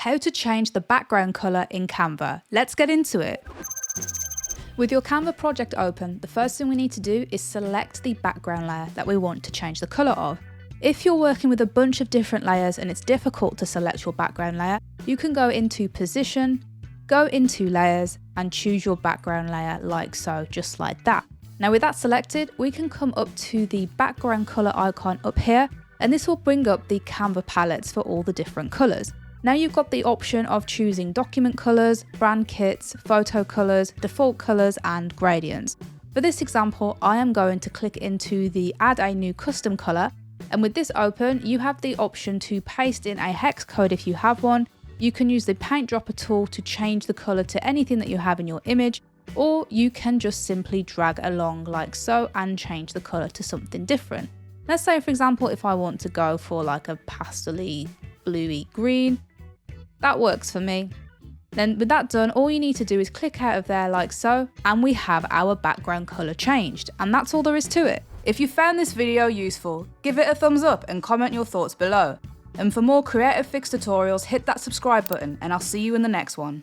how to change the background colour in Canva. Let's get into it. With your Canva project open, the first thing we need to do is select the background layer that we want to change the colour of. If you're working with a bunch of different layers and it's difficult to select your background layer, you can go into Position, go into Layers and choose your background layer like so, just like that. Now with that selected, we can come up to the background colour icon up here, and this will bring up the Canva palettes for all the different colours. Now you've got the option of choosing document colours, brand kits, photo colours, default colours and gradients. For this example, I am going to click into the add a new custom colour, and with this open, you have the option to paste in a hex code if you have one. You can use the paint dropper tool to change the colour to anything that you have in your image, or you can just simply drag along like so and change the colour to something different. Let's say for example, if I want to go for like a pastel-y, bluey green, that works for me. Then with that done, all you need to do is click out of there like so, and we have our background colour changed, and that's all there is to it. If you found this video useful, give it a thumbs up and comment your thoughts below. And for more Creative Fix tutorials, hit that subscribe button and I'll see you in the next one.